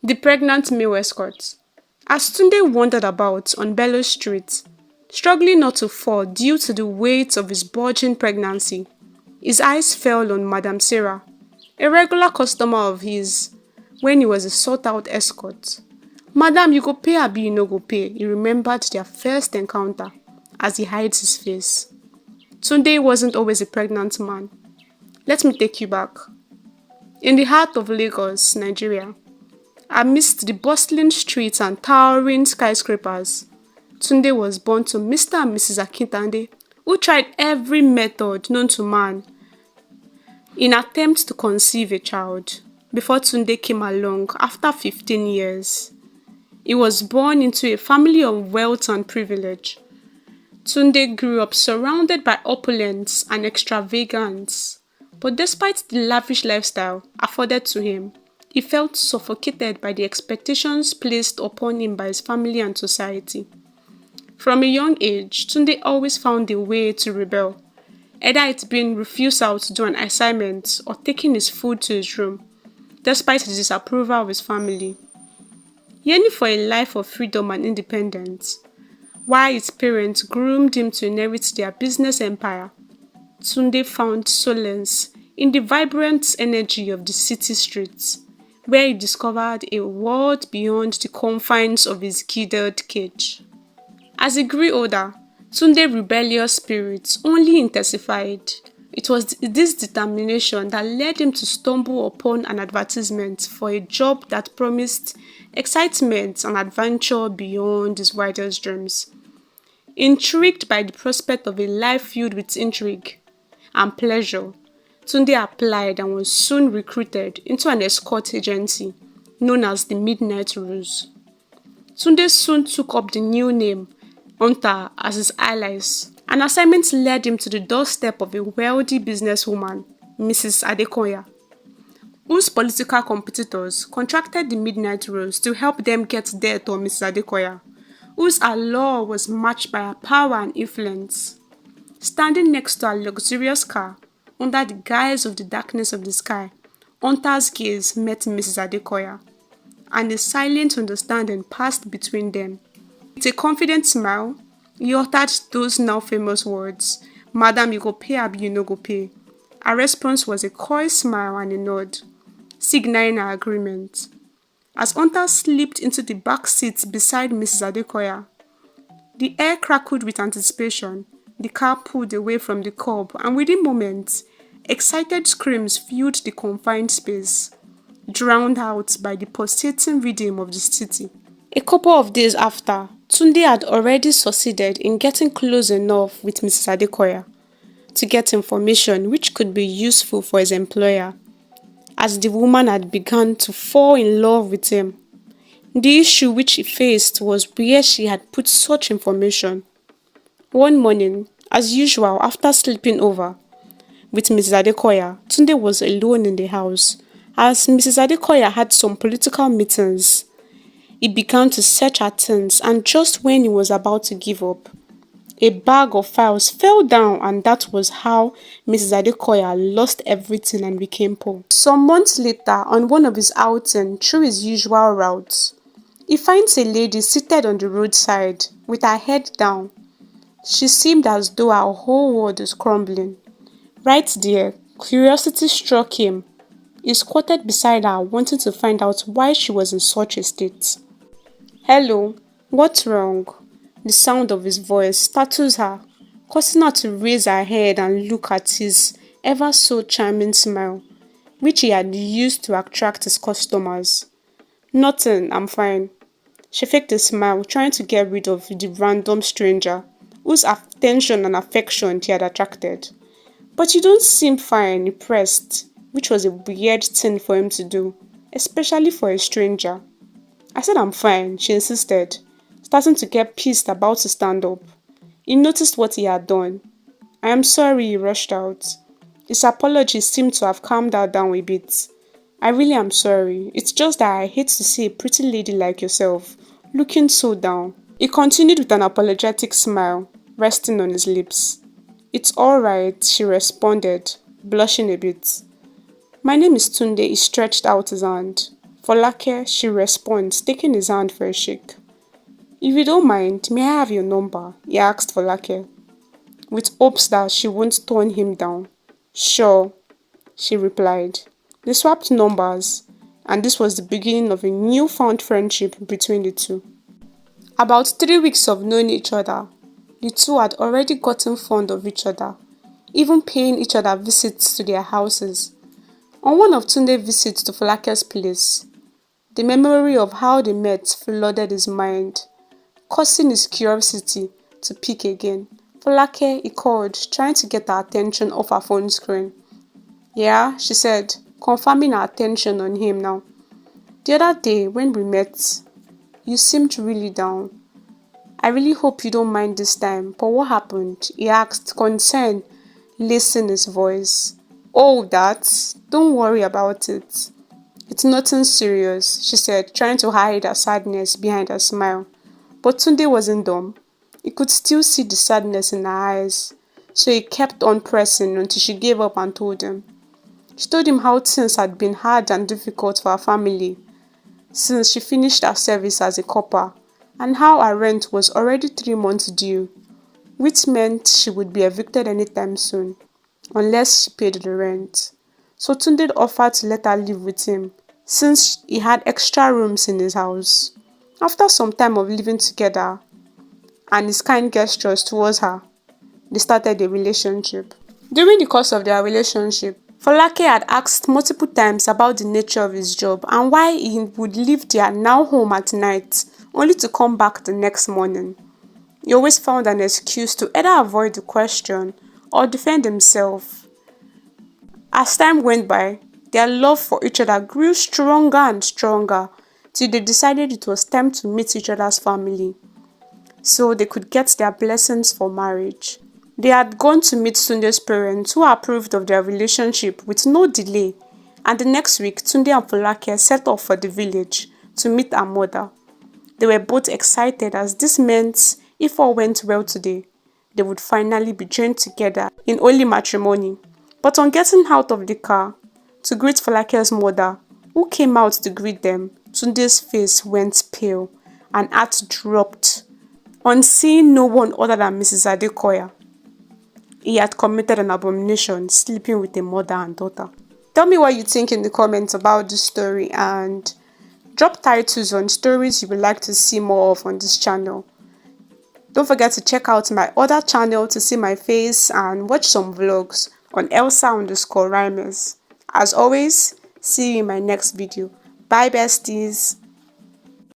The pregnant male escort. As Tunde wandered about on Bellows Street, struggling not to fall due to the weight of his bulging pregnancy, his eyes fell on Madam Sarah, a regular customer of his when he was a sought-out escort. "Madam, you go pay abi you no go pay," he remembered their first encounter as he hides his face. Tunde wasn't always a pregnant man. Let me take you back. In the heart of Lagos, Nigeria, amidst the bustling streets and towering skyscrapers, Tunde was born to Mr. and Mrs. Akintande, who tried every method known to man in attempt to conceive a child before Tunde came along after 15 years. He was born into a family of wealth and privilege. Tunde grew up surrounded by opulence and extravagance, but despite the lavish lifestyle afforded to him, he felt suffocated by the expectations placed upon him by his family and society. From a young age, Tunde always found a way to rebel, either it being refusal to do an assignment or taking his food to his room, despite the disapproval of his family. Yearning for a life of freedom and independence, while his parents groomed him to inherit their business empire, Tunde found solace in the vibrant energy of the city streets, where he discovered a world beyond the confines of his gilded cage. As he grew older, Tunde's rebellious spirit only intensified. It was this determination that led him to stumble upon an advertisement for a job that promised excitement and adventure beyond his wildest dreams. Intrigued by the prospect of a life filled with intrigue and pleasure, Tunde applied and was soon recruited into an escort agency known as the Midnight Rose. Tunde soon took up the new name Hunter as his alias. An assignment led him to the doorstep of a wealthy businesswoman, Mrs. Adekoya, whose political competitors contracted the Midnight Rose to help them get dirt on Mrs. Adekoya, whose allure was matched by her power and influence. Standing next to a luxurious car, under the guise of the darkness of the sky, Hunter's gaze met Mrs. Adekoya, and a silent understanding passed between them. With a confident smile, he uttered those now famous words, "Madam, you go pay abi you no go pay." Her response was a coy smile and a nod, signaling her agreement. As Hunter slipped into the back seat beside Mrs. Adekoya, the air crackled with anticipation. The car pulled away from the curb, and within moments, excited screams filled the confined space, drowned out by the pulsating rhythm of the city. A couple of days after, Tunde had already succeeded in getting close enough with Mrs. Adekoya to get information which could be useful for his employer, as the woman had begun to fall in love with him. The issue which he faced was where she had put such information. One morning, as usual after sleeping over with Mrs. Adekoya, Tunde was alone in the house, as Mrs. Adekoya had some political meetings. He began to search her things, and just when he was about to give up, a bag of files fell down, and that was how Mrs. Adekoya lost everything and became poor. Some months later, on one of his outings through his usual routes, he finds a lady seated on the roadside with her head down. She seemed as though her whole world was crumbling. Right there, curiosity struck him. He squatted beside her, wanting to find out why she was in such a state. "Hello, what's wrong?" The sound of his voice startles her, causing her to raise her head and look at his ever so charming smile, which he had used to attract his customers. "Nothing, I'm fine." She faked a smile, trying to get rid of the random stranger, whose attention and affection she had attracted. "But you don't seem fine," he pressed, which was a weird thing for him to do, especially for a stranger. "I said I'm fine," she insisted, starting to get pissed about to stand up. He noticed what he had done. "I am sorry," he rushed out. His apology seemed to have calmed her down a bit. "I really am sorry. It's just that I hate to see a pretty lady like yourself looking so down." He continued with an apologetic smile resting on his lips. "It's all right," she responded, blushing a bit. "My name is Tunde." He stretched out his hand. Folake, she responds, taking his hand for a shake. If you don't mind, may I have your number? He asked Folake, with hopes that she won't turn him down. Sure, she replied. They swapped numbers, and this was the beginning of a newfound friendship between the two. About 3 weeks of knowing each other, the two had already gotten fond of each other, even paying each other visits to their houses. On one of Tunde's visits to Folake's place, the memory of how they met flooded his mind, causing his curiosity to peak again. Folake, he called, trying to get her attention off her phone screen. Yeah, she said, confirming her attention on him now. The other day, when we met, you seemed really down. I really hope you don't mind this time, but what happened? He asked, concerned, lacing his voice. Oh, that? Don't worry about it. It's nothing serious, she said, trying to hide her sadness behind her smile. But Tunde wasn't dumb. He could still see the sadness in her eyes, so he kept on pressing until she gave up and told him. She told him how things had been hard and difficult for her family since she finished her service as a copper, and how her rent was already 3 months due, which meant she would be evicted anytime soon, unless she paid the rent. So Tunde offered to let her live with him, since he had extra rooms in his house. After some time of living together, and his kind gestures towards her, they started a relationship. During the course of their relationship, Folake had asked multiple times about the nature of his job and why he would leave their now home at night, only to come back the next morning. He always found an excuse to either avoid the question or defend himself. As time went by, their love for each other grew stronger and stronger till they decided it was time to meet each other's family, so they could get their blessings for marriage. They had gone to meet Tunde's parents, who approved of their relationship with no delay, and the next week Tunde and Folake set off for the village to meet her mother. They were both excited, as this meant, if all went well today, they would finally be joined together in holy matrimony. But on getting out of the car to greet Folake's mother, who came out to greet them, Tunde's face went pale and heart dropped on seeing no one other than Mrs. Adekoya. He had committed an abomination, sleeping with a mother and daughter. Tell me what you think in the comments about this story, and drop titles on stories you would like to see more of on this channel. Don't forget to check out my other channel to see my face and watch some vlogs on Elsa_Rhymes. As always, see you in my next video. Bye besties.